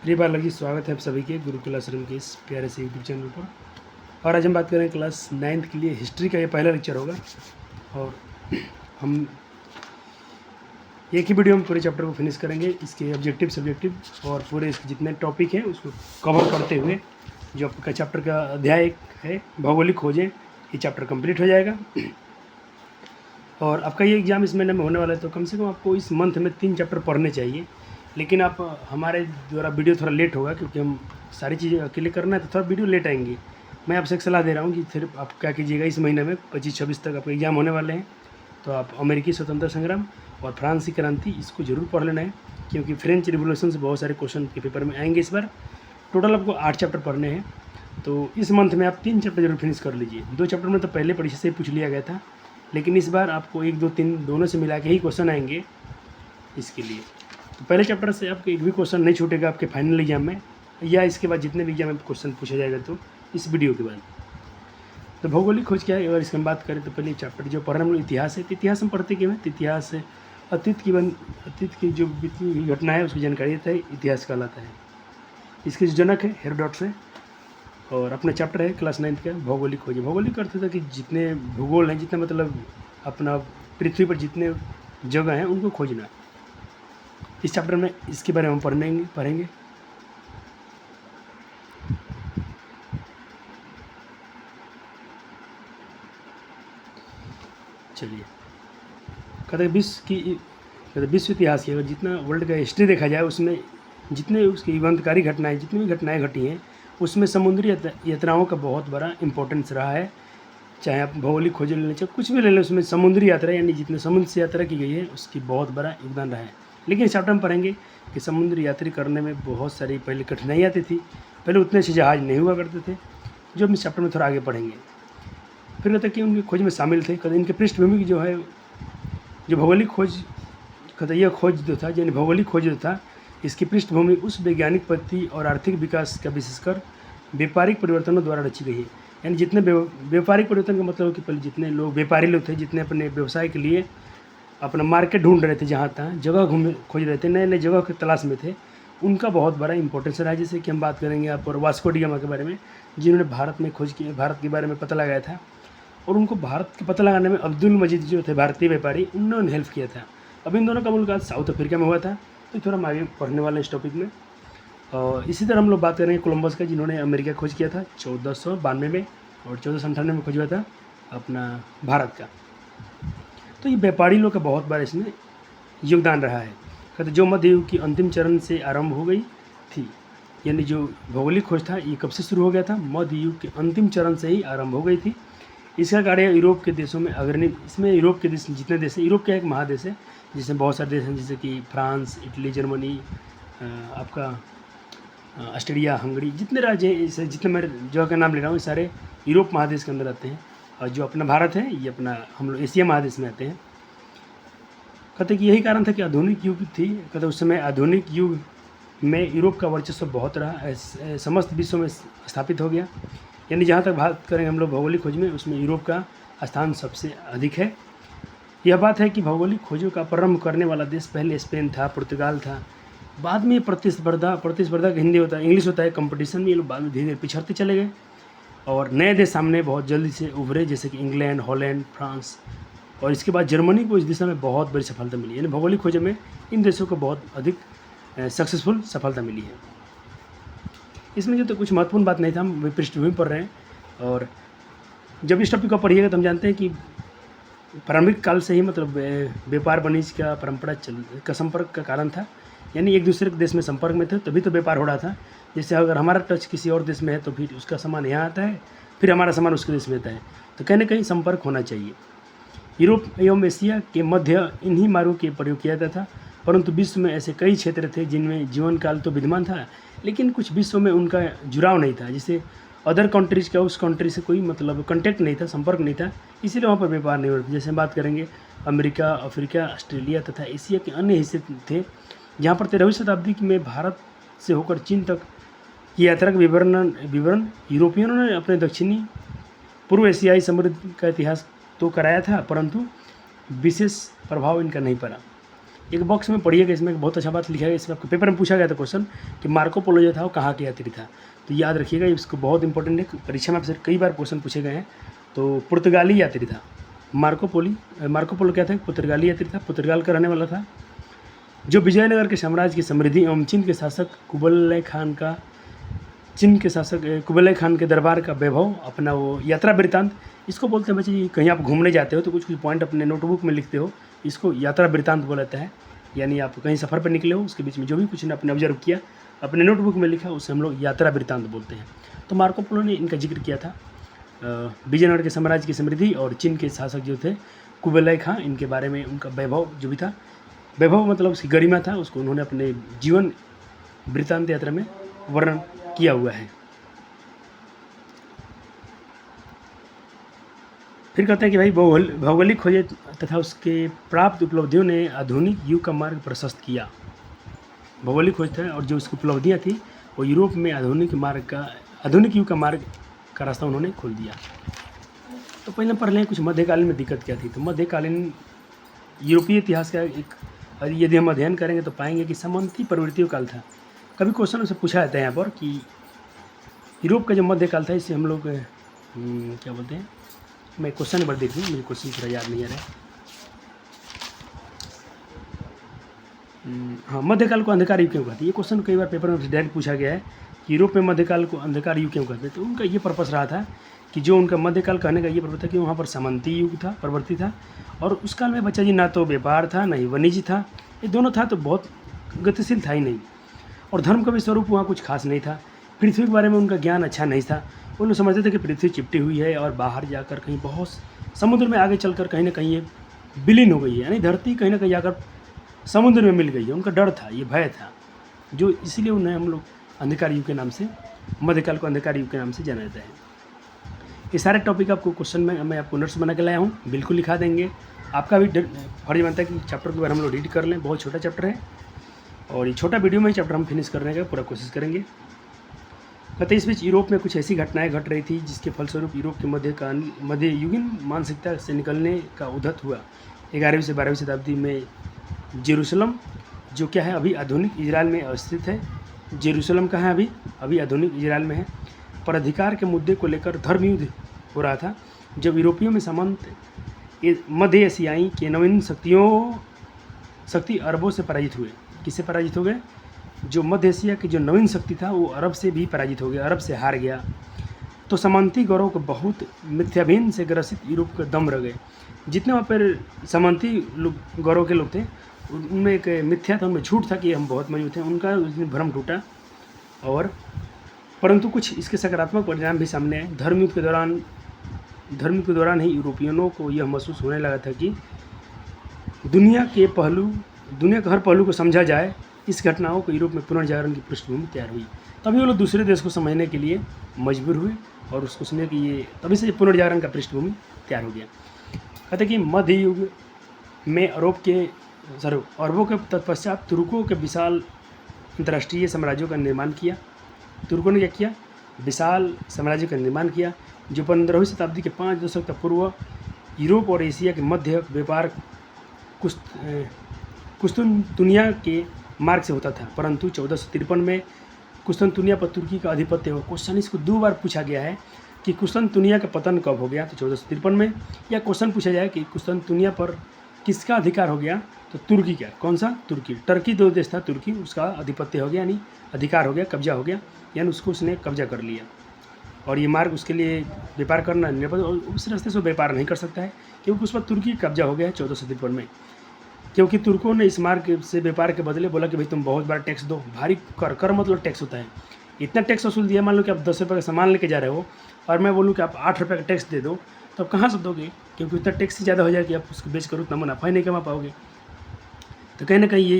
प्रिय बालक जी, स्वागत है आप सभी के गुरुकुल आश्रम के इस प्यारे से यूट्यूब चैनल पर। और आज हम बात करें क्लास 9th के लिए हिस्ट्री का ये पहला लेक्चर होगा। और हम एक ही वीडियो में पूरे चैप्टर को फिनिश करेंगे, इसके ऑब्जेक्टिव सब्जेक्टिव और पूरे इसके जितने टॉपिक हैं उसको कवर करते हुए जो आपका चैप्टर का अध्याय एक है भौगोलिक खोजें, ये चैप्टर कंप्लीट हो जाएगा। और आपका ये एग्ज़ाम इस महीने में होने वाला है, तो कम से कम आपको इस मंथ में 3 चैप्टर पढ़ने चाहिए। लेकिन आप हमारे द्वारा वीडियो थोड़ा लेट होगा क्योंकि हम सारी चीज़ें अकेले करना है, तो थोड़ा वीडियो लेट आएंगी। मैं आपसे एक सलाह दे रहा हूँ कि फिर आप क्या कीजिएगा, इस महीने में 25-26 तक आपके एग्ज़ाम होने वाले हैं, तो आप अमेरिकी स्वतंत्रता संग्राम और फ्रांस की क्रांति इसको ज़रूर पढ़ लेना है, क्योंकि फ्रेंच रिवोल्यूशन से बहुत सारे क्वेश्चन के पेपर में आएंगे इस बार। टोटल आपको 8 चैप्टर पढ़ने हैं, तो इस मंथ में आप 3 चैप्टर जरूर फिनिश कर लीजिए। 2 चैप्टर में तो पहले परीक्षा से ही पूछ लिया गया था, लेकिन इस बार आपको 1, 2, 3 दोनों से मिला के ही क्वेश्चन आएंगे इसके लिए। तो पहले चैप्टर से आपको एक भी क्वेश्चन नहीं छूटेगा आपके फाइनल एग्जाम में, या इसके बाद जितने भी एग्जाम में क्वेश्चन पूछा जाएगा तो इस वीडियो के बाद। तो भौगोलिक खोज क्या है, अगर इसकी हम बात करें तो पहले चैप्टर जो पढ़ रहे हम लोग इतिहास है। तो इतिहास हम पढ़ते क्यों है? तो इतिहास है अतीत की जो बीती हुई घटना है उसकी जानकारी देता है, इतिहास कहलाता है। इसके जो जनक है हेरोडोटस है। और अपना चैप्टर है क्लास 9th का भौगोलिक खोज। भौगोलिक अर्थ था कि जितने भूगोल हैं, जितने मतलब अपना पृथ्वी पर जितने जगह हैं उनको खोजना। इस चैप्टर में इसके बारे में हम पढ़ेंगे। चलिए, कहते विश्व इतिहास की अगर जितना वर्ल्ड का हिस्ट्री देखा जाए उसमें जितने उसकी युगांतकारी घटनाएं, जितनी भी घटनाएं घटी हैं उसमें समुद्री यात्राओं का बहुत बड़ा इंपॉर्टेंस रहा है। चाहे आप भौगोलिक खोज ले लें, चाहे कुछ भी ले लें, उसमें समुद्री यात्रा यानी जितने समुद्र से यात्रा की गई है उसकी बहुत बड़ा योगदान रहा है। लेकिन इस चैप्टर में पढ़ेंगे कि समुद्री यात्रा करने में बहुत सारी पहले कठिनाई आती थी। पहले उतने से जहाज़ नहीं हुआ करते थे, जो हम इस चैप्टर में थोड़ा आगे पढ़ेंगे। फिर कहते हैं कि उनकी खोज में शामिल थे, कहते इनके पृष्ठभूमि की जो है, जो भौगोलिक खोज कहते यह खोज जो था, यानी भौगोलिक खोज जो था, इसकी पृष्ठभूमि उस वैज्ञानिक पद्धति और आर्थिक विकास का विशेषकर व्यापारिक परिवर्तनों द्वारा रची गई है। यानी जितने व्यापारिक परिवर्तन का मतलब है कि पहले जितने लोग व्यापारी लोग थे, जितने अपने व्यवसाय के लिए अपना मार्केट ढूंढ रहे थे, जहाँ तहाँ जगह खोज रहे थे, नए नए जगह की तलाश में थे, उनका बहुत बड़ा इंपॉर्टेंस रहा है। जैसे कि हम बात करेंगे आप और वास्को डी गामा के बारे में, जिन्होंने भारत में खोज की, भारत के बारे में पता लगाया था। और उनको भारत का पता लगाने में अब्दुल मजीद जो थे भारतीय व्यापारी, उन्होंने हेल्प किया था। अब इन दोनों का मुलाकात साउथ अफ्रीका में हुआ था, तो थोड़ा हम आगे पढ़ने वाले इस टॉपिक में। और इसी तरह हम लोग बात करेंगे कोलंबस का, जिन्होंने अमेरिका खोज किया था 1492 में, और 1498 में खोज हुआ था अपना भारत का। तो ये व्यापारी लोग का बहुत बार इसमें योगदान रहा है। कहते जो मध्य युग की अंतिम चरण से आरंभ हो गई थी, यानी जो भौगोलिक खोज था ये कब से शुरू हो गया था? मध्य युग के अंतिम चरण से ही आरंभ हो गई थी। इसका कार्य यूरोप के देशों में अग्रणी, इसमें यूरोप के देश जितने देश हैं, यूरोप का एक महादेश है जिसमें बहुत सारे देश हैं, जैसे कि फ्रांस, इटली, जर्मनी, आपका ऑस्ट्रेलिया, हंगरी, जितने राज्य हैं, इसे जितने मैं जगह का नाम ले रहा हूँ, ये सारे यूरोप महादेश के अंदर आते हैं। और जो अपना भारत है ये अपना हम लोग एशिया महादेश में आते हैं। कहते कि यही कारण था कि आधुनिक युग थी। कहते उस समय आधुनिक युग में यूरोप का वर्चस्व बहुत रहा, समस्त विश्व में स्थापित हो गया। यानी जहाँ तक बात करें हम लोग भौगोलिक खोज में, उसमें यूरोप का स्थान सबसे अधिक है। यह बात है कि भौगोलिक खोजों का प्रारंभ करने वाला देश पहले स्पेन था, पुर्तगाल था। बाद में प्रतिस्पर्धा का हिंदी होता है, इंग्लिश होता है, कंपटीशन में ये लोग बाद में धीरे धीरे पिछड़ते चले गए और नए देश सामने बहुत जल्दी से उभरे, जैसे कि इंग्लैंड, हॉलैंड, फ्रांस। और इसके बाद जर्मनी को इस दिशा में बहुत बड़ी सफलता मिली। यानी भौगोलिक खोज में इन देशों को बहुत अधिक सक्सेसफुल सफलता मिली है। इसमें जो तो कुछ महत्वपूर्ण बात नहीं था, हम पृष्ठभूमि पढ़ रहे हैं। और जब इस टॉपिक को पढ़िएगा तो हम जानते हैं कि प्रारंभिक काल से ही मतलब व्यापार वाणिज्य का परंपरा का संपर्क का कारण था। यानी एक दूसरे के देश में संपर्क में थे तभी तो व्यापार हो रहा था। जैसे अगर हमारा टच किसी और देश में है तो फिर उसका सामान यहाँ आता है, फिर हमारा सामान उसके देश में आता है, तो कहीं ना कहीं संपर्क होना चाहिए। यूरोप एवं एशिया के मध्य इन्हीं मार्गों के प्रयोग किया जाता था, परंतु विश्व में ऐसे कई क्षेत्र थे जिनमें जीवन काल तो विद्यमान था, लेकिन कुछ विश्व में उनका जुड़ाव नहीं था। जैसे अदर कंट्रीज़ का उस कंट्री से कोई मतलब कॉन्टेक्ट नहीं था, संपर्क नहीं था, इसीलिए वहाँ पर व्यापार नहीं होता। जैसे हम बात करेंगे अमेरिका, अफ्रीका, ऑस्ट्रेलिया तथा एशिया के अन्य हिस्से थे, जहाँ पर 13वीं शताब्दी में भारत से होकर चीन तक की यात्रा का विवरण यूरोपियनों ने अपने दक्षिणी पूर्व एशियाई समुद्र का इतिहास तो कराया था, परंतु विशेष प्रभाव इनका नहीं पड़ा। एक बॉक्स में पढ़िएगा, इसमें एक बहुत अच्छा बात लिखा है। इसमें आपको पेपर में पूछा गया था क्वेश्चन कि मार्को पोलो जो था वो कहाँ के यात्री था। तो याद रखिएगा, इसको बहुत इंपॉर्टेंट है, परीक्षा में आपसे कई बार क्वेश्चन पूछे गए हैं। तो पुर्तगाली यात्री था मार्को पोलो क्या था, पुर्तगाली यात्री था, पुर्तगाल का रहने वाला था, जो विजयनगर के साम्राज्य की समृद्धि एवं चीन के शासक कुबलय खान के दरबार का वैभव अपना वो यात्रा वृत्तांत, इसको बोलते हैं बच्चे। कहीं आप घूमने जाते हो तो कुछ कुछ पॉइंट अपने नोटबुक में लिखते हो, इसको यात्रा वृत्तांत बोला जाता है। यानी आप कहीं सफ़र पर निकले हो, उसके बीच में जो भी कुछ आपने ऑब्जर्व किया, अपने नोटबुक में लिखा, उसे हम लोग यात्रा वृत्तांत बोलते हैं। तो मार्को पोलो ने इनका जिक्र किया था, विजयनगर के साम्राज्य की समृद्धि और चीन के शासक जो थे कुबलय खां, इनके बारे में उनका वैभव जो भी था, वैभव मतलब उसकी गरिमा था, उसको उन्होंने अपने जीवन वृत्तांत यात्रा में वर्णन किया हुआ है। फिर कहते हैं कि भाई भौगोलिक खोजें तथा उसके प्राप्त उपलब्धियों ने आधुनिक युग का मार्ग प्रशस्त किया। भौगोलिक खोज था और जो उसकी उपलब्धियाँ थी वो यूरोप में आधुनिक युग का मार्ग का रास्ता उन्होंने खोल दिया। तो पहले पढ़ लें कुछ मध्यकालीन में दिक्कत क्या थी। तो मध्यकालीन यूरोपीय इतिहास का यदि हम अध्ययन करेंगे तो पाएंगे कि सामंती प्रवृत्तियों काल था। कभी क्वेश्चन उसे पूछा जाता है यहाँ पर कि यूरोप का जो मध्यकाल था, इसे हम लोग क्या बोलते हैं। मैं क्वेश्चन नंबर देख लूँ, मुझे क्वेश्चन थोड़ा याद नहीं आ रहा है। हाँ, मध्यकाल को अंधकार युग क्यों कहते हैं, ये क्वेश्चन कई बार पेपर में डायरेक्ट पूछा गया है कि यूरोप में मध्यकाल को अंधकार युग क्यों कहते हैं। तो उनका ये पर्पस रहा था कि जो उनका मध्यकाल कहने का ये पर्पस था कि वहाँ पर सामंती युग था, प्रवृत्ति था, और उस काल में बच्चा जी ना तो व्यापार था ना ही वाणिज्य था, ये दोनों था तो बहुत गतिशील था ही नहीं, और धर्म का भी स्वरूप वहाँ कुछ खास नहीं था। पृथ्वी के बारे में उनका ज्ञान अच्छा नहीं था। वो लोग समझते थे कि पृथ्वी चिपटी हुई है और बाहर जाकर कहीं बहुत समुद्र में आगे चलकर कहीं ना कहीं ये विलीन हो गई है, यानी धरती कहीं ना कहीं जाकर समुद्र में मिल गई है। उनका डर था, ये भय था, जो इसीलिए उन्हें हम लोग अंधकार युग के नाम से, मध्यकाल को अंधकार युग के नाम से जाना जाता है। ये सारे टॉपिक आपको क्वेश्चन में मैं आपको नोट्स बना के लाया हूँ, बिल्कुल लिखा देंगे। आपका भी फर्ज बनता है कि चैप्टर के बारे हम लोग रीड कर लें, बहुत छोटा चैप्टर है और ये छोटा वीडियो में चैप्टर हम फिनिश करने का पूरा कोशिश करेंगे। कहते इस बीच यूरोप में कुछ ऐसी घटनाएं घट रही थी जिसके फलस्वरूप यूरोप के मध्ययुगीन मानसिकता से निकलने का उद्यत हुआ। 11वीं से 12वीं शताब्दी में जेरूसलम, जो क्या है अभी आधुनिक इजराइल में अवस्थित है, जेरूसलम कहाँ है अभी आधुनिक इजराइल में है, पर अधिकार के मुद्दे को लेकर धर्म युद्ध हो रहा था। जब यूरोपियों में सामंत मध्य एशियाई के नवीन शक्ति अरबों से पराजित हुए। किससे पराजित हो गए? जो मध्य एशिया की जो नवीन शक्ति था वो अरब से भी पराजित हो गया, अरब से हार गया। तो सामंती गौरव को बहुत मिथ्याभिन्न से ग्रसित यूरोप के दम रह गए। जितने वहाँ पर सामंती गौरव के लोग थे उनमें एक मिथ्या था, उनमें झूठ था कि हम बहुत मजबूत हैं, उनका उस दिन भ्रम टूटा। और परंतु कुछ इसके सकारात्मक परिणाम भी सामने आए। धर्म युद्ध के दौरान ही यूरोपियनों को यह महसूस होने लगा था कि दुनिया का हर पहलू को समझा जाए। इस घटनाओं को यूरोप में पुनर्जागरण की पृष्ठभूमि तैयार हुई। तभी वो लोग दूसरे देश को समझने के लिए मजबूर हुए और उसको सुने कि ये तभी से पुनर्जागरण का पृष्ठभूमि तैयार हो गया। कहते कि मध्य युग में अरबों के तत्पश्चात तुर्कों के विशाल अंतर्राष्ट्रीय साम्राज्यों का निर्माण किया। तुर्कों ने क्या किया? विशाल साम्राज्य का निर्माण किया, जो 15वीं शताब्दी के 5 दशक तक पूर्व यूरोप और एशिया के मध्य व्यापार कुस्तुनतुनिया के मार्ग से होता था। परंतु 1453 में कुस्तुनतुनिया पर तुर्की का आधिपत्य हुआ। क्वेश्चन इसको 2 बार पूछा गया है कि कुस्तुनतुनिया का पतन कब हो गया, तो 1453 में, या क्वेश्चन पूछा जाए कि कुस्तुनतुनिया पर किसका अधिकार हो गया, तो तुर्की का। कौन सा? तुर्की। टर्की दो देश था, तुर्की, उसका आधिपत्य हो गया, यानी अधिकार हो गया, कब्जा हो गया, यानी उसने कब्जा कर लिया। और ये मार्ग उसके लिए व्यापार करना निरापद, और उस रास्ते से व्यापार नहीं कर सकता है क्योंकि उस पर तुर्की कब्जा हो गया है 1453 में। क्योंकि तुर्कों ने इस मार्ग से व्यापार के बदले बोला कि भाई तुम बहुत बड़ा टैक्स दो, भारी कर मतलब टैक्स होता है। इतना टैक्स वसूल दिया, मान लो कि आप 10 रुपये का सामान लेके जा रहे हो और मैं बोलूँ कि आप 8 रुपये का टैक्स दे दो, तो आप कहाँ से दोगे? क्योंकि उतना टैक्स ही ज़्यादा हो जाए कि आप उसको बेच कर उतना मुनाफा ही नहीं कमा पाओगे। तो कहीं ना कहीं ये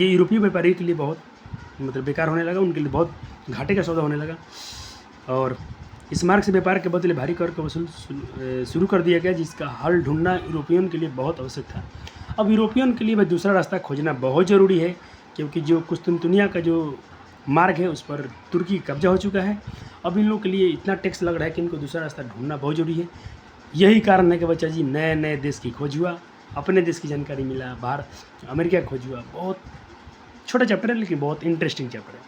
यूरोपीय व्यापारी के लिए बहुत मतलब बेकार होने लगा, उनके लिए बहुत घाटे का सौदा होने लगा। और इस मार्ग से व्यापार के बदले भारी कर का वसूल शुरू कर दिया गया, जिसका हल ढूंढना यूरोपियन के लिए बहुत आवश्यक था। अब यूरोपियन के लिए भाई दूसरा रास्ता खोजना बहुत ज़रूरी है, क्योंकि जो कुस्तुनतुनिया का जो मार्ग है उस पर तुर्की कब्जा हो चुका है। अब इन लोगों के लिए इतना टैक्स लग रहा है कि इनको दूसरा रास्ता ढूंढना बहुत जरूरी है। यही कारण है कि बच्चा जी नए नए देश की खोज हुआ, अपने देश की जानकारी मिला, बाहर अमेरिका खोज हुआ। बहुत छोटा चैप्टर है लेकिन बहुत इंटरेस्टिंग चैप्टर है।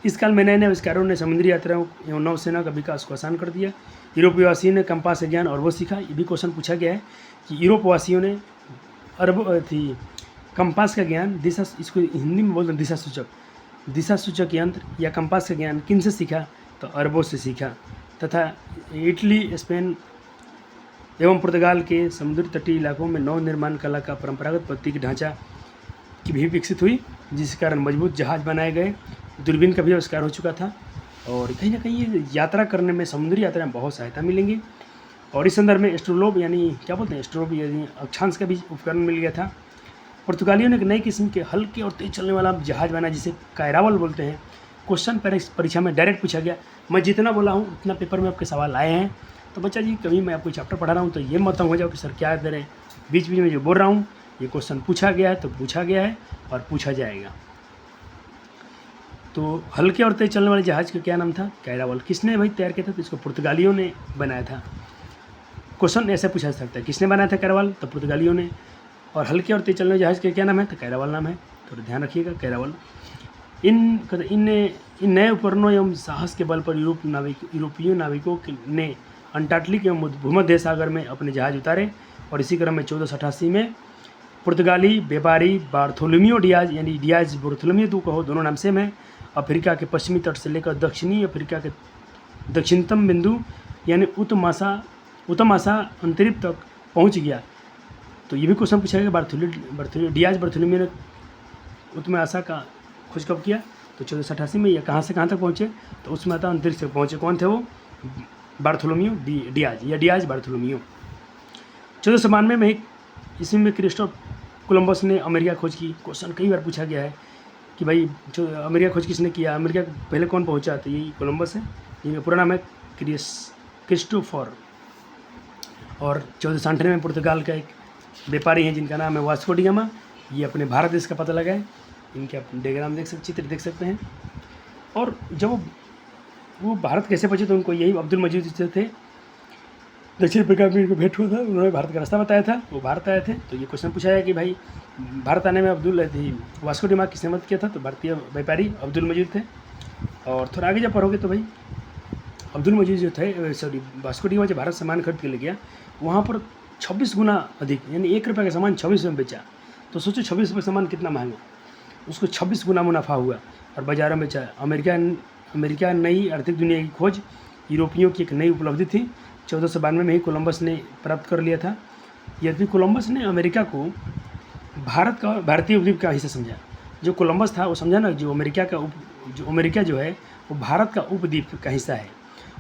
इस काल में नए नए आविष्कारों ने समुद्री यात्राओं एवं नौसेना का विकास को आसान कर दिया। यूरोपीय वासियों ने कंपास का ज्ञान और वो सीखा। ये भी क्वेश्चन पूछा गया है कि यूरोप वासियों ने कंपास का ज्ञान, दिशा, इसको हिंदी में बोलते हैं दिशा सूचक यंत्र या कंपास का ज्ञान किन से सीखा? तो अरबों से सीखा। तथा इटली, स्पेन एवं पुर्तगाल के समुद्री तटीय इलाकों में नौ निर्माण कला का परंपरागत प्रतीक ढांचा की भी विकसित हुई, जिस कारण मजबूत जहाज बनाए गए। दूरबीन का भी आविष्कार हो चुका था। और कहीं ना कहीं ये यात्रा करने में, समुद्री यात्रा में बहुत सहायता मिलेंगी। और इस संदर्भ में एस्ट्रोलोब यानी क्या बोलते हैं, एस्ट्रोलोब यानी अक्षांश का भी उपकरण मिल गया था। पुर्तगालियों ने एक नई किस्म के हल्के और तेज चलने वाला जहाज बनाया जिसे कायरावल बोलते हैं। क्वेश्चन परीक्षा में डायरेक्ट पूछा गया। मैं जितना बोला हूँ उतना पेपर में आपके सवाल आए हैं। तो बच्चा जी, कभी मैं आपको चैप्टर पढ़ा रहा हूँ तो ये मत हो जाओ कि सर क्या दे रहे हैं, बीच बीच में जो बोल रहा हूँ ये क्वेश्चन पूछा गया है तो पूछा गया है और पूछा जाएगा। तो हल्के और तेज चलने वाले जहाज का क्या नाम था? कायरावल। किसने भाई तैयार किया था? तो इसको पुर्तगालियों ने बनाया था। क्वेश्चन ऐसे पूछा जा सकता है, किसने बनाया था कायरावल? तो पुर्तगालियों ने। और हल्के और तेज चलने वाले जहाज का क्या नाम है? तो कायरावल नाम है। थोड़ा ध्यान रखिएगा, कायरावल। इन नए उपकरणों एवं साहस के बल पर यूरोपीय नाविकों ने अंटार्कटिक एवं भूमध्य सागर में अपने जहाज उतारे। और इसी क्रम में 1488 में पुर्तगाली व्यापारी बार्थोलोम्यू डियाज यानी डियाज बार्थोलोम्यू तो कहो, दोनों नाम सेम है, अफ्रीका के पश्चिमी तट से लेकर दक्षिणी अफ्रीका के दक्षिणतम बिंदु यानी उत्तमासा अंतरिक्ष तक पहुंच गया। तो ये भी क्वेश्चन पूछा गया, डियाज बार्थोलोम्यू ने उत्तमासा का खोज कब किया? तो 1488 में। यह कहाँ से कहाँ तक पहुँचे? तो उसमें आता अंतरिक्ष तक पहुँचे। कौन थे वो? Bartholomew Diaz Bartholomew. 1492 में ईस्वी में क्रिस्टोफर कोलंबस ने अमेरिका खोज की। क्वेश्चन कई बार पूछा गया है कि भाई अमेरिका खोज किसने किया, अमेरिका पहले कौन पहुंचा? तो यही कोलंबस है। जिनका पूरा नाम है क्रिस्टोफर। और 1498 में पुर्तगाल का एक व्यापारी है जिनका नाम है वास्को डी गामा। ये अपने भारत देश का पता लगाए। इनके आप डायग्राम देख सकते, चित्र देख सकते हैं। और जब वो भारत कैसे पहुंचे तो उनको यही अब्दुल मजीद से थे, दक्षिण अफ्रीका में इनको भेंट हुआ था, उन्होंने भारत का रास्ता बताया था, वो भारत आए थे। तो ये क्वेश्चन पूछा है कि भाई भारत आने में वास्को डी गामा किसने मदद किया था? तो भारतीय व्यापारी अब्दुल मजीद थे। और थोड़ा आगे जब पढ़ोगे तो भाई अब्दुल मजीद जो थे, वास्को डी गामा जब भारत सामान खरीद के ले गया, वहाँ पर 26 गुना अधिक यानी 1 रुपये का सामान 26 में बेचा। तो सोचो 26 रुपये सामान कितना महंगा, उसको 26 गुना मुनाफा हुआ और बाज़ारों में बेचा। अमेरिका नई आर्थिक दुनिया की खोज यूरोपियों की एक नई उपलब्धि थी। 1492 में ही कोलंबस ने प्राप्त कर लिया था। यद्यपि कोलंबस ने अमेरिका को भारतीय उपद्वीप का हिस्सा समझा। जो कोलंबस था वो समझा ना, जो अमेरिका जो है वो भारत का उपद्वीप का हिस्सा है।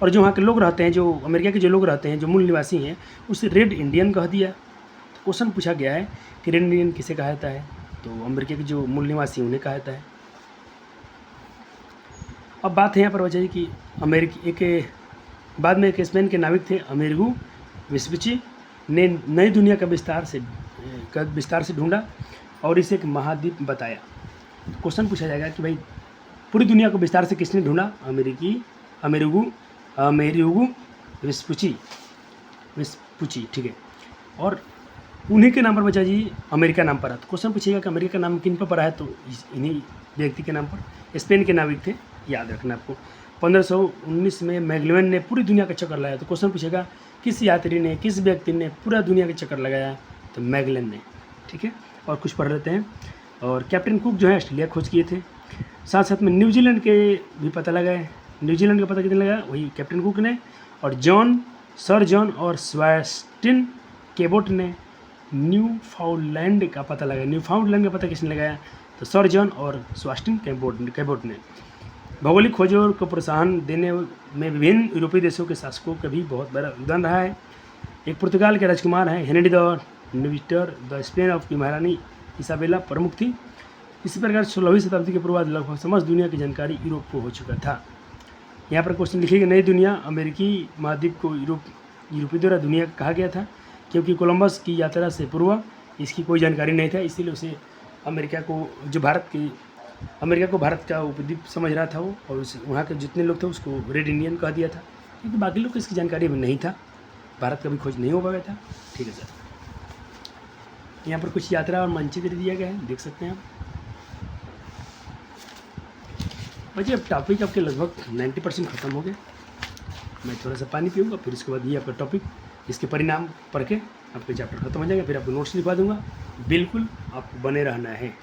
और जो वहाँ के लोग रहते हैं, जो अमेरिका के जो लोग रहते हैं, जो मूल निवासी हैं, उसे रेड इंडियन कह दिया। तो क्वेश्चन पूछा गया है कि रेड इंडियन किसे कहा जाता है? तो अमेरिका के जो मूल निवासी उन्हें कहा जाता है। अब बात है यहाँ पर वजह कि बाद में एक स्पेन के नाविक थे अमेरिगो वेस्पुची ने नई दुनिया का विस्तार से ढूंढा और इसे एक महाद्वीप बताया। क्वेश्चन पूछा जाएगा कि भाई पूरी दुनिया को विस्तार से किसने ढूंढा? अमेरिगो वेस्पुची, ठीक है। और उन्हीं के नाम पर बच्चा जी अमेरिका नाम पर है। तो क्वेश्चन पूछेगा कि अमेरिका नाम किन पर पड़ा है? तो इन्हीं व्यक्ति के नाम पर, स्पेन के नाविक थे, याद रखना आपको। 1519 में मैगेलन ने पूरी दुनिया का चक्कर लगाया। तो क्वेश्चन पूछेगा किस यात्री ने, किस व्यक्ति ने पूरा दुनिया का चक्कर लगाया? तो मैगेलन ने, ठीक है। और कुछ पढ़ लेते हैं। और कैप्टन कुक जो है ऑस्ट्रेलिया खोज किए थे। साथ साथ में न्यूजीलैंड के भी पता लगाए। न्यूजीलैंड का पता कितने लगा? वही कैप्टन कुक ने। और सर जॉन और स्वास्टिन केबोट ने न्यूफाउंडलैंड का पता लगाया। न्यूफाउंडलैंड का पता किसने लगाया? तो सर जॉन और स्वास्टिन केबोट ने। भौगोलिक खोजों को प्रोत्साहन देने में विभिन्न यूरोपीय देशों के शासकों का भी बहुत बड़ा योगदान रहा है। एक पुर्तगाल के राजकुमार हैं Henry the Navigator, the Spain of की महारानी इसाबेला प्रमुख थी। इसी प्रकार 16वीं शताब्दी के पूर्वाध लगभग समस्त दुनिया की जानकारी यूरोप को हो चुका था। यहाँ पर क्वेश्चन लिखिएगा, नई दुनिया अमेरिकी महाद्वीप को यूरोपीय द्वारा दुनिया कहा गया था क्योंकि कोलंबस की यात्रा से पूर्व इसकी कोई जानकारी नहीं था, इसीलिए उसे अमेरिका को भारत का उपद्वीप समझ रहा था वो। और वहाँ के जितने लोग थे उसको रेड इंडियन कह दिया था क्योंकि बाकी लोग को इसकी जानकारी अभी नहीं था, भारत का भी खोज नहीं हो पाया था। ठीक है सर। यहाँ पर कुछ यात्रा और मानचित्र दिया गया है, देख सकते हैं आप। बच्चे अब टॉपिक आपके लगभग 90% ख़त्म हो गए। मैं थोड़ा सा पानी पीऊँगा, फिर इसके बाद ये आपका टॉपिक, इसके परिणाम पढ़ के आपके चैप्टर खत्म हो जाएंगे। फिर आपको नोट्स लिखवा दूंगा, बिल्कुल आपको बने रहना है।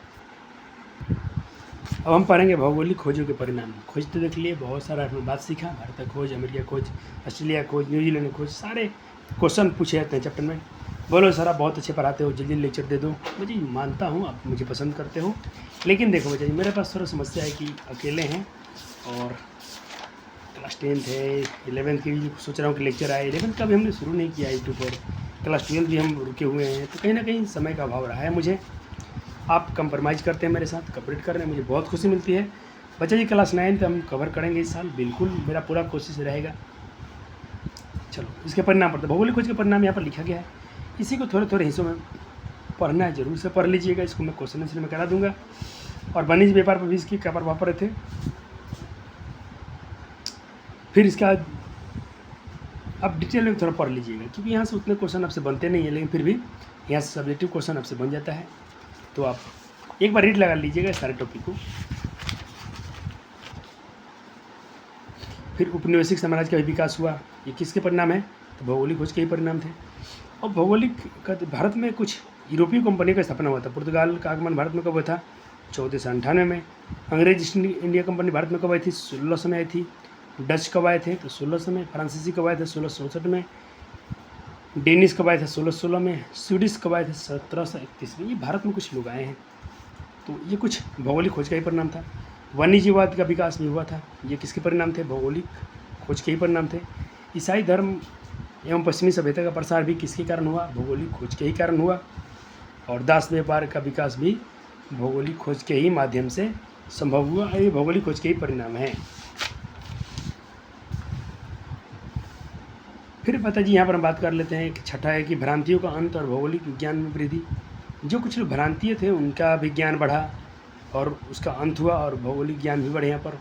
अब हम पढ़ेंगे भौगोलिक खोजों के परिणाम। खोज तो देख लिए, बहुत सारा आपने बात सीखा, भारत खोज, अमेरिका खोज, ऑस्ट्रेलिया खोज, न्यूजीलैंड खोज, सारे क्वेश्चन पूछे जाते हैं चैप्टर में। बोलो सर आप बहुत अच्छे पढ़ाते हो, जल्दी लेक्चर दे दो। मुझे मानता हूँ आप मुझे पसंद करते हो, लेकिन देखो बच्चा जी मेरे पास थोड़ा समस्या है कि अकेले हैं और क्लास 10th है, 11th की भी सोच रहा हूँ कि लेक्चर आए। 11th का भी हमने शुरू नहीं किया यूट्यूब पर, क्लास 12 भी हम रुके हुए हैं, तो कहीं ना कहीं समय का अभाव रहा है मुझे। आप कंप्रोमाइज़ करते हैं मेरे साथ, कवरेट कर रहे हैं, मुझे बहुत खुशी मिलती है। बच्चा जी क्लास 9th हम कवर करेंगे इस साल, बिल्कुल मेरा पूरा कोशिश रहेगा। चलो इसके परिणाम पढ़ते, भौगोलिक खोज के परिणाम यहाँ पर लिखा गया है, इसी को थोड़े थोड़े हिस्सों में पढ़ना है, जरूर से पढ़ लीजिएगा। इसको मैं क्वेश्चन आंसर में करा दूंगा। और वाणिज्य व्यापार पर भी इसकी क्या प्रभाव पड़े थे। फिर इसका आप डिटेल में थोड़ा पढ़ लीजिएगा, क्योंकि यहाँ से उतने क्वेश्चन आपसे बनते नहीं हैं, लेकिन फिर भी यहाँ से सब्जेक्टिव क्वेश्चन आपसे बन जाता है। तो आप एक बार रीड लगा लीजिएगा सारे टॉपिक को। फिर उपनिवेशिक साम्राज्य का विकास हुआ, ये किसके परिणाम है, तो भौगोलिक खोज के ही परिणाम थे। और भौगोलिक का भारत में कुछ यूरोपीय कंपनी का स्थापना हुआ था। पुर्तगाल का आगमन भारत में कब हुआ था, 1498 में। अंग्रेज ईस्ट इंडिया कंपनी भारत में कब आई थी, 1600 में आई थी। डच कब आए थे, तो 1600 में। फ्रांसीसी कब आए थे, 1667 में। डेनिश कब आए थे, 1616 में। स्वीडिश कब आए थे, 1731 में। ये भारत में कुछ लोग आए हैं। तो ये कुछ भौगोलिक खोज का ही परिणाम था। वाणिज्यवाद का विकास भी हुआ था, ये किसके परिणाम थे, भौगोलिक खोज के ही परिणाम थे। ईसाई धर्म एवं पश्चिमी सभ्यता का प्रसार भी किसके कारण हुआ, भौगोलिक खोज के ही कारण हुआ। और दास व्यापार का विकास भी भौगोलिक खोज के ही माध्यम से संभव हुआ। ये भौगोलिक खोज के ही परिणाम है। फिर पता जी यहाँ पर हम बात कर लेते हैं कि छठा है कि भ्रांतियों का अंत और भौगोलिक विज्ञान में वृद्धि। जो कुछ लोग भ्रांतियाँ थे उनका विज्ञान बढ़ा और उसका अंत हुआ, और भौगोलिक ज्ञान भी बढ़े यहाँ पर।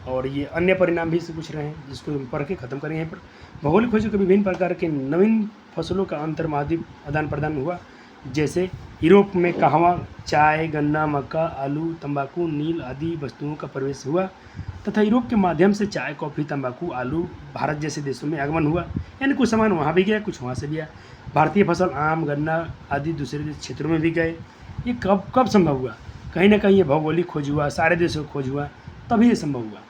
और ये अन्य परिणाम भी से कुछ रहे हैं जिसको हम पढ़ के ख़त्म करेंगे यहाँ पर। भौगोलिक खोजों के विभिन्न प्रकार के नवीन फसलों का अंतर महाद्वीप आदान प्रदान हुआ, जैसे यूरोप में कहवा, चाय, गन्ना, मक्का, आलू, तंबाकू, नील आदि वस्तुओं का प्रवेश हुआ, तथा यूरोप के माध्यम से चाय, कॉफ़ी, तंबाकू, आलू भारत जैसे देशों में आगमन हुआ। यानी कुछ सामान वहाँ भी गया, कुछ वहाँ से भी आया। भारतीय फसल आम, गन्ना आदि दूसरे क्षेत्रों में भी गए। ये कब कब संभव हुआ, कहीं ना कहीं ये भौगोलिक खोज हुआ, सारे देशों को खोज हुआ, तभी ये संभव हुआ।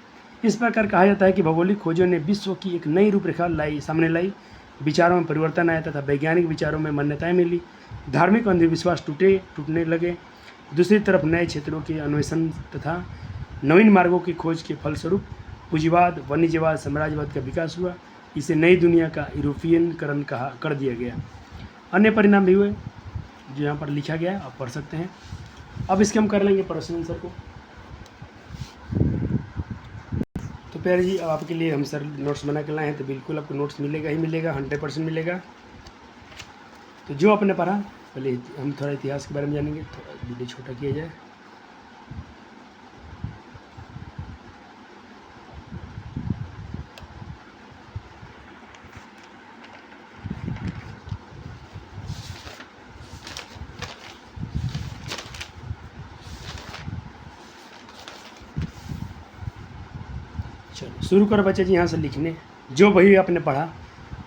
इस प्रकार कहा जाता है कि भौगोलिक खोजों ने विश्व की एक नई रूपरेखा सामने लाई। विचारों में परिवर्तन आया तथा वैज्ञानिक विचारों में मान्यताएं मिली। धार्मिक अंधविश्वास टूटने लगे। दूसरी तरफ नए क्षेत्रों के अन्वेषण तथा नवीन मार्गों की खोज के फलस्वरूप पूंजीवाद, वाणिज्यवाद, साम्राज्यवाद का विकास हुआ। इसे नई दुनिया का यूरोपियनकरण कर दिया गया। अन्य परिणाम भी हुए जो यहाँ पर लिखा गया है, आप पढ़ सकते हैं। अब इसके हम कर लेंगे प्रश्न आंसर को। तो प्यारे जी अब आपके लिए हम सर नोट्स बना के लाए हैं, तो बिल्कुल आपको नोट्स मिलेगा ही मिलेगा, 100% मिलेगा। तो जो आपने पढ़ा, पहले हम थोड़ा इतिहास के बारे में जानेंगे, थोड़ा वीडियो छोटा किया जाए। चलो शुरू करो बच्चे जी यहाँ से लिखने। जो वही आपने पढ़ा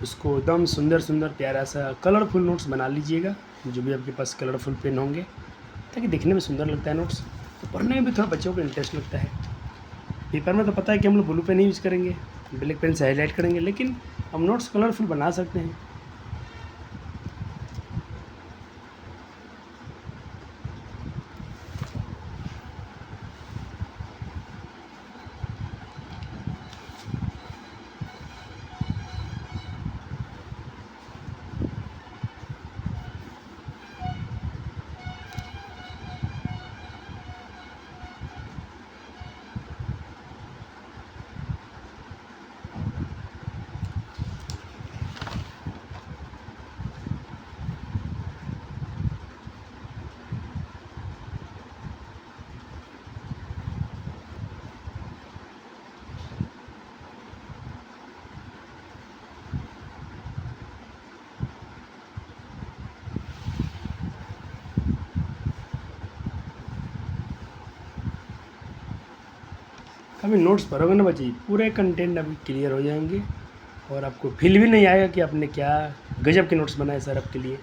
उसको एकदम सुंदर सुंदर प्यारा सा कलरफुल नोट्स बना लीजिएगा, जो भी आपके पास कलरफुल पेन होंगे, ताकि दिखने में सुंदर लगता है नोट्स, तो पढ़ने में भी थोड़ा बच्चों को इंटरेस्ट लगता है। पेपर में तो पता है कि हम लोग ब्लू पेन ही यूज़ करेंगे, ब्लैक पेन से हाईलाइट करेंगे, लेकिन हम नोट्स कलरफुल बना सकते हैं। कभी नोट्स पढ़ोगे ना बच्चे, पूरे कंटेंट अभी क्लियर हो जाएंगे और आपको फील भी नहीं आएगा कि आपने क्या गजब के नोट्स बनाए सर आपके लिए।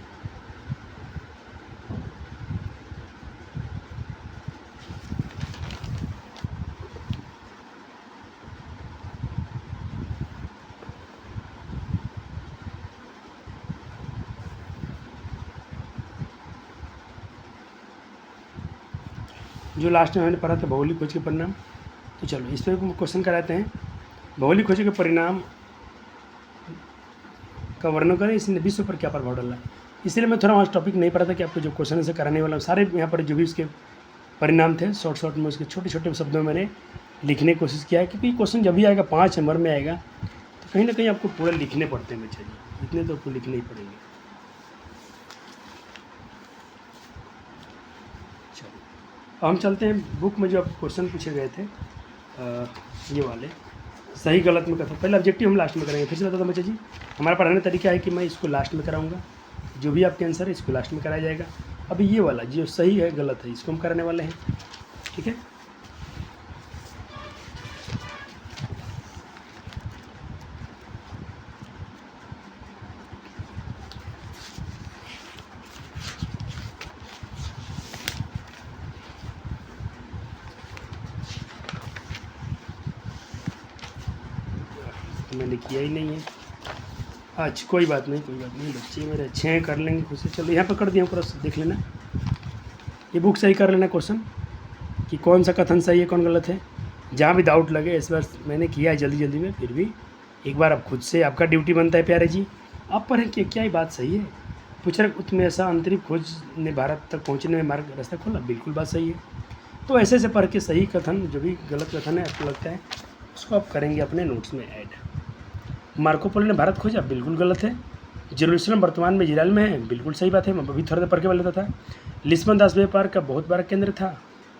जो लास्ट में मैंने पढ़ा था भौगोलिक खोज के परिणाम, तो चलो इस पर क्वेश्चन कराते हैं। भौगोलिक खोज के परिणाम का वर्णन करें, इसने विश्व पर क्या प्रभाव डाला। इसलिए मैं थोड़ा वहाँ टॉपिक नहीं पढ़ा था कि आपको जो क्वेश्चन से कराने वाला हूँ, सारे यहाँ पर जो भी उसके परिणाम थे शॉर्ट में उसके छोटे छोटे शब्दों में मैंने लिखने की कोशिश किया है, क्योंकि क्वेश्चन जब भी आएगा 5 नंबर में आएगा तो कहीं ना कहीं आपको पूरा लिखने पड़ते हैं बच्चे जी, इतने तो आपको लिखने ही पड़ेंगे। चलो हम चलते हैं बुक में जो आप क्वेश्चन पूछे गए थे, ये वाले सही गलत में कथा। पहले ऑब्जेक्टिव हम लास्ट में करेंगे। फिर से बता दो बच्चे जी, हमारा पढ़ाने का तरीका है कि मैं इसको लास्ट में कराऊंगा, जो भी आपके आंसर है इसको लास्ट में कराया जाएगा। अभी ये वाला जो सही है गलत है इसको हम कराने वाले हैं, ठीक है। मैंने किया ही नहीं है। अच्छा कोई बात नहीं बच्चे मेरे अच्छे हैं, कर लेंगे खुद से। चलो यहाँ पर कर दिया पूरा, देख लेना, ये बुक सही कर लेना क्वेश्चन कि कौन सा कथन सही है कौन गलत है। जहाँ भी डाउट लगे, इस बार मैंने किया है जल्दी में, फिर भी एक बार आप खुद से, आपका ड्यूटी बनता है प्यारे जी, आप पढ़ें कि क्या ही बात सही है। पूछ रहे उसमें ऐसा अंतरिक्ष खोज ने भारत तक पहुँचने में मार्ग रास्ता खोला, बिल्कुल बात सही है। तो ऐसे पढ़ के सही कथन, जो भी गलत कथन है आपको लगता है उसको आप करेंगे अपने नोट्स में ऐड। मार्को पोलो ने भारत खोजा, बिल्कुल गलत है। जेरूसलम वर्तमान में इजराइल में है, बिल्कुल सही बात है, मैं अभी थोड़ा देर पढ़ के बोल लेता था। लिस्बन दास व्यापार का बहुत बड़ा केंद्र था,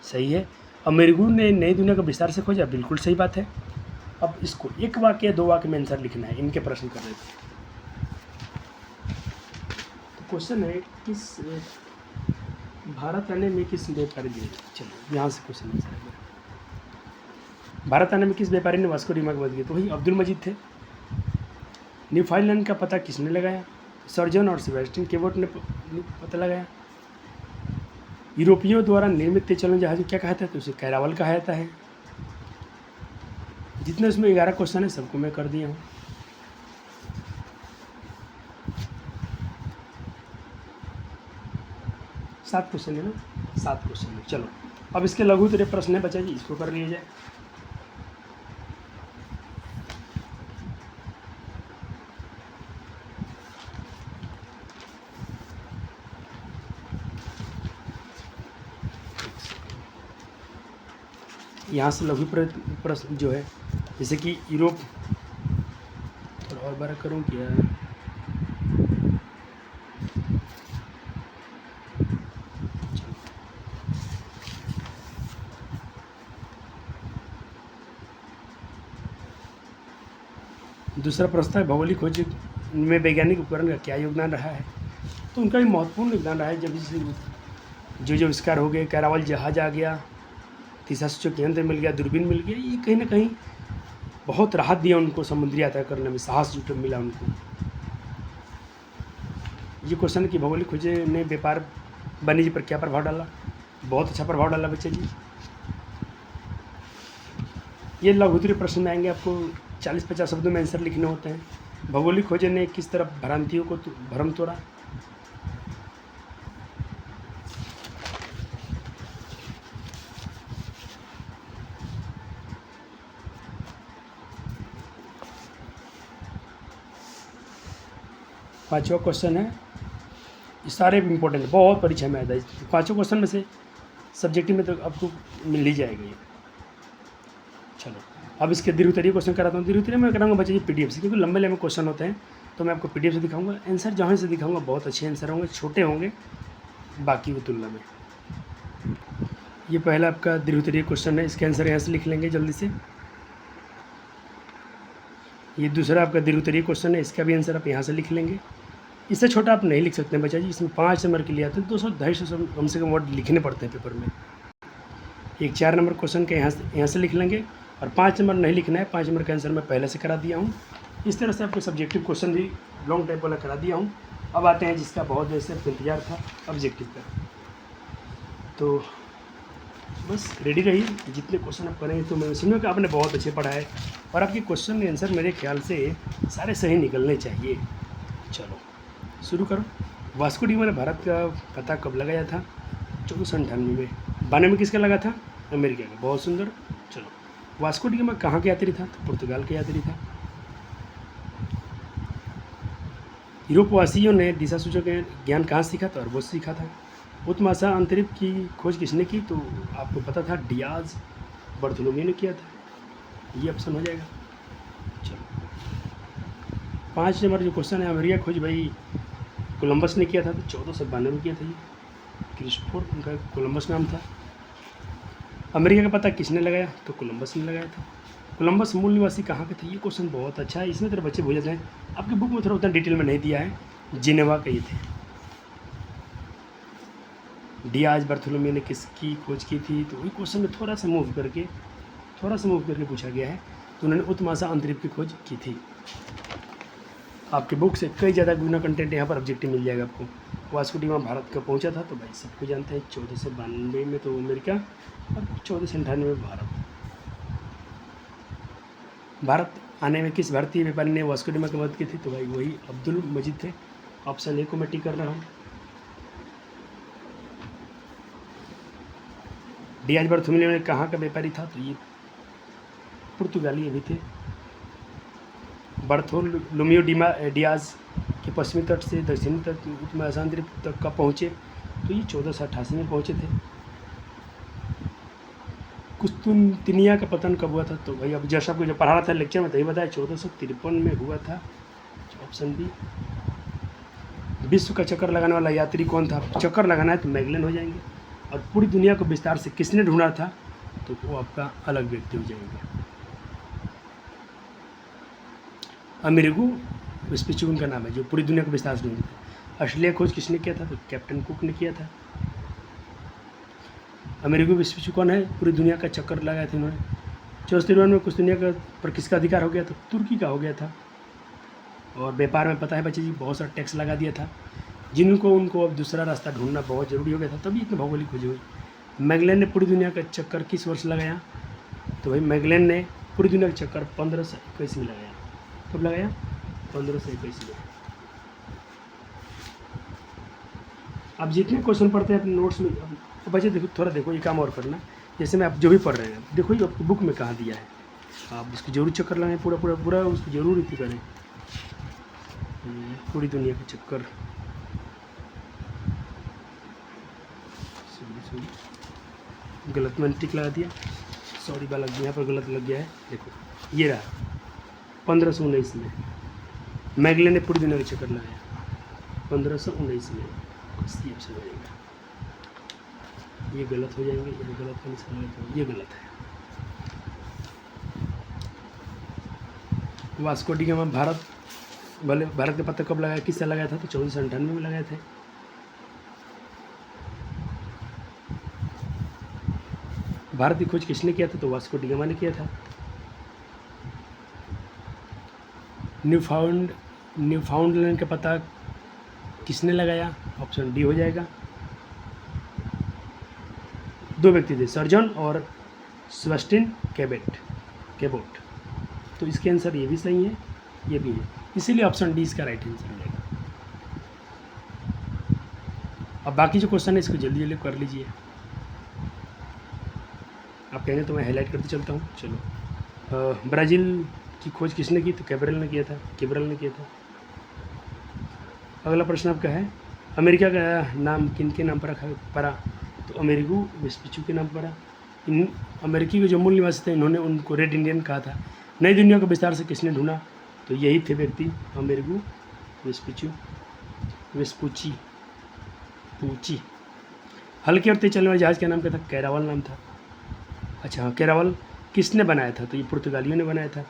सही है। अमेरिगू ने नई दुनिया को विस्तार से खोजा, बिल्कुल सही बात है। अब इसको एक वाक्य या 2 वाक्य में आंसर लिखना है, इनके प्रश्न कर रहे थे। तो क्वेश्चन है किस भारत आने में किस व्यापारी ने, चलो यहाँ से क्वेश्चन आंसर है। भारत आने में किस व्यापारी ने वास्को डिगामा की मदद की, तो वही अब्दुल मजीद थे। न्यूफाउंडलैंड का पता किसने लगाया, सर जॉन और सेबेस्टियन केबोट ने पता लगाया। यूरोपियों द्वारा निर्मित तेल चालन जहाज क्या कहा था, तो उसे कैरावल कहा जाता है। जितने उसमें 11 क्वेश्चन है सबको मैं कर दिया हूँ। सात क्वेश्चन है ना, 7 क्वेश्चन है। चलो अब इसके लघु उत्तरीय प्रश्न है बच्चा जी, इसको कर लिया जाए। यहाँ से लघु प्रश्न जो है, जैसे कि यूरोप, थोड़ा और बार करूँ क्या, दूसरा प्रश्न है भौगोलिक खोज में वैज्ञानिक उपकरण का क्या योगदान रहा है। तो उनका भी महत्वपूर्ण योगदान रहा है। जब जो आविष्कार हो गए, कैरावल जहाज आ गया, तीसरा सूचक यंत्र मिल गया, दूरबीन मिल गया, ये कहीं ना कहीं बहुत राहत दिया उनको समुद्री यात्रा करने में, साहस जुट मिला उनको। ये क्वेश्चन कि भौगोलिक खोज ने व्यापार वाणिज्य पर क्या प्रभाव डाला, बहुत अच्छा प्रभाव डाला बच्चे जी। ये लघु उत्तरीय प्रश्न में आएंगे, आपको 40-50 शब्दों में आंसर लिखने होते हैं। भौगोलिक खोज ने किस तरह भ्रांतियों को भ्रम तोड़ा। पांचवा क्वेश्चन है, ये सारे इंपॉर्टेंट, बहुत परीक्षा में आता है। पांचों क्वेश्चन में से सब्जेक्टिव में तो आपको मिल ही जाएगा ये। चलो अब इसके दीर्घ उत्तरीय क्वेश्चन कराता हूँ। दीर्घ उत्तरीय मैं कराऊंगा बच्चे जी PDF से, क्योंकि लंबे लंबे क्वेश्चन होते हैं, तो मैं आपको PDF से दिखाऊंगा। आंसर जहाँ से दिखाऊंगा बहुत अच्छे आंसर होंगे, छोटे होंगे बाकी की तुलना में। ये पहला आपका दीर्घ उत्तरीय क्वेश्चन है, इसके आंसर यहाँ से लिख लेंगे जल्दी से। ये दूसरा आपका दीर्घ उत्तरीय क्वेश्चन है, इसका भी आंसर आप यहाँ से लिख लेंगे। इससे छोटा आप नहीं लिख सकते हैं बच्चा जी, इसमें 5 नंबर के लिए आते हैं, 200-250 कम से कम वर्ड लिखने पड़ते हैं पेपर में। एक 4 नंबर क्वेश्चन के यहाँ से लिख लेंगे, और 5 नंबर नहीं लिखना है, 5 नंबर का आंसर मैं पहले से करा दिया हूँ। इस तरह से आपको सब्जेक्टिव क्वेश्चन भी लॉन्ग टाइप वाला करा दिया हूँ। अब आते हैं जिसका बहुत देर से इंतजार था, ऑब्जेक्टिव का। तो बस रेडी रहिए, जितने क्वेश्चन आप करेंगे तो मैं समझूँ कि आपने बहुत अच्छे पढ़ा है और आपके क्वेश्चन के आंसर मेरे ख्याल से सारे सही निकलने चाहिए। चलो शुरू करो। वास्को डी गामा ने भारत का पता कब लगाया था? 1498 में। 92 में किसका लगा था? अमेरिका का। बहुत सुंदर। चलो, वास्को डी गामा कहाँ का यात्री था? तो पुर्तगाल का यात्री था। यूरोपवासियों ने दिशा सूचक ज्ञान कहाँ सीखा था? अरबों से सीखा था। उत्तमाशा अंतरिक्ष की खोज किसने की? तो आपको पता था, डियाज बर्थोलोमेव ने किया था। ये ऑप्शन हो जाएगा। चलो 5 नंबर जो क्वेश्चन है, अमेरिका खोज भाई कोलंबस ने किया था, तो 1492 में किया था। ये क्रिस्टोफर उनका कोलंबस नाम था। अमेरिका का पता किसने लगाया? तो कोलंबस ने लगाया था। कोलंबस मूल निवासी कहाँ के थे? ये क्वेश्चन बहुत अच्छा है, इसमें तेरे बच्चे भूल जाते हैं। आपकी बुक में थोड़ा उतना डिटेल में नहीं दिया है। जिनेवा के ये थे। डियाज बर्थोलोमेव ने किसकी खोज की थी? तो वही क्वेश्चन में थोड़ा सा मूव करके पूछा गया है। तो उन्होंने उत्तमाशा अंतरिक्ष की खोज की थी। आपके बुक से कई ज़्यादा गुना कंटेंट यहाँ पर ऑब्जेक्टिव मिल जाएगा आपको। वास्को डी गामा भारत कब पहुँचा था? तो भाई सबको जानते हैं, 1492 में तो अमेरिका और 1498 में भारत। भारत आने में किस भारतीय व्यापारी ने वास्को डी गामा की मदद की थी? तो भाई वही अब्दुल मजीद थे। ऑप्शन ए को मैं टिक कर रहा हूँ। डियाज बर्थोलोमेव ने कहाँ का व्यापारी था? तो ये पुर्तगाली अभी थे। बर्थोलोमेव डियाज के पश्चिमी तट से दक्षिणी तट उत्तमाशा अंतरिक्ष तक कब पहुँचे? तो ये 1488 में पहुँचे थे। कुस्तुनतिनिया का पतन कब हुआ था? तो भाई अब जैसा आपको जो पढ़ा रहा था लेक्चर में, तो ये बताया 1453 में हुआ था। Option B. विश्व का चक्कर लगाने वाला यात्री कौन था? चक्कर लगाना है तो मैगलन हो जाएंगे। और पूरी दुनिया को विस्तार से किसने ढूंढा था? तो वो आपका अलग व्यक्ति हो जाएंगे। अमेरिगो वेस्पुची उनका नाम है, जो पूरी दुनिया को विस्तार से ढूंढते थे। ऑस्ट्रेलिया खोज किसने किया था? तो कैप्टन कुक ने किया था। अमेरिगो वेस्पुची कौन है? पूरी दुनिया का चक्कर लगाए थे उन्होंने। 1453 में कुछ दुनिया का पर किसका अधिकार हो गया? तो तुर्की का हो गया था। और व्यापार में पता है बच्चे जी, बहुत सारा टैक्स लगा दिया था, जिनको उनको अब दूसरा रास्ता ढूंढना बहुत ज़रूरी हो गया था, तभी इतनी भौगोलिक खोज हुई। मैगलन ने पूरी दुनिया का चक्कर किस वर्ष लगाया? तो भाई मैगलन ने पूरी दुनिया का चक्कर 1521 में लगाया। कब लगाया? 1521 में। आप जितने क्वेश्चन पढ़ते हैं अपने नोट्स में, तो बच्चे देखो, थोड़ा देखो, ये काम और करना। जैसे मैं आप जो भी पढ़ रहे हैं, देखो ये आपकी बुक में कहाँ दिया है, आप इसको जरूर चक्कर लगाएं, पूरा उसको जरूर इतनी करें। पूरी दुनिया का चक्कर, सॉरी गलत मैंने टिक लगा दिया, सॉरी वाला यहाँ पर गलत लग गया है। देखो ये रहा 1519 में मैगलन ने पूरी दुनिया का चक्कर लगाया। 1519 में सी ऑप्शन हो जाएगा। ये गलत हो जाएंगे, ये गलत का निशान है, ये गलत है। वास्को डी गामा भारत का पता कब लगाया? किससे लगाया था? तो 1498 में लगाए थे। भारत की खोज किसने किया था? तो वास्को डी गामा ने किया था। न्यूफाउंडलैंड का पता किसने लगाया? ऑप्शन डी हो जाएगा। 2 व्यक्ति थे, सर्जन और सेबेस्टियन कैबोट। तो इसके आंसर ये भी सही है, ये भी है, इसीलिए ऑप्शन डी इसका राइट आंसर हो जाएगा। अब बाकी जो क्वेश्चन है इसको जल्दी जल्दी कर लीजिए। आप कहेंगे तो मैं हाईलाइट करते चलता हूँ। चलो, ब्राज़ील की खोज किसने की? तो कैब्रल ने किया था। अगला प्रश्न आपका है, अमेरिका का नाम किन के नाम पर पड़ा? तो अमेरिगो वेस्पुची के नाम पर पड़ा। इन अमेरिकी के जो मूल निवासी थे, इन्होंने उनको रेड इंडियन कहा था। नई दुनिया को विस्तार से किसने ढूंढा? तो यही थे व्यक्ति, अमेरिगो वेस्पुची। हल्के और तेज चलने वाले जहाज़ का नाम क्या था? कैरावल नाम था। अच्छा हाँ, कैरावल किसने बनाया था? तो ये पुर्तगालियों ने बनाया था।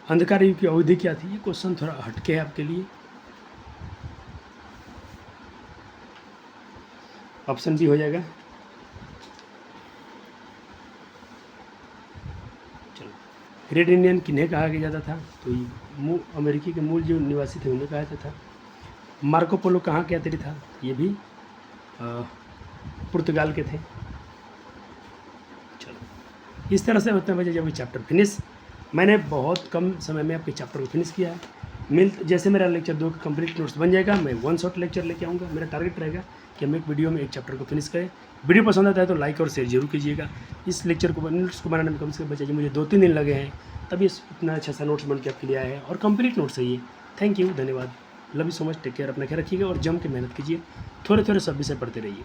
अंधकार युग की अवधि क्या थी? ये क्वेश्चन थोड़ा हटके है आपके लिए। ऑप्शन बी हो जाएगा। चलो, रेड इंडियन किन्हें कहा गया जाता था? तो ये अमेरिकी के मूल जो निवासी थे उन्हें कहा जाता था। मार्को पोलो कहाँ के यात्री था? ये भी पुर्तगाल के थे। चलो, इस तरह से होता है जब चैप्टर फिनिश। मैंने बहुत कम समय में आपके चैप्टर को फिनिश किया है। जैसे मेरा लेक्चर 2 का कंप्लीट नोट्स बन जाएगा, मैं 1 शॉट लेक्चर लेके आऊँगा। मेरा टारगेट रहेगा कि हम एक वीडियो में एक चैप्टर को फिनिश करें। वीडियो पसंद आता है तो लाइक और शेयर जरूर कीजिएगा। इस लेक्चर को नोट्स को बनाने में कम से कम बचाइए, मुझे 2-3 दिन लगे हैं, तभी इतना अच्छा सा नोट्स बन के आपके लिए आया है और कंप्लीट नोट्स है ये। थैंक यू, धन्यवाद, love you so much, take care, अपना ख्याल रखिएगा और जम के मेहनत कीजिए। थोड़े थोड़े सब विषय पढ़ते रहिए।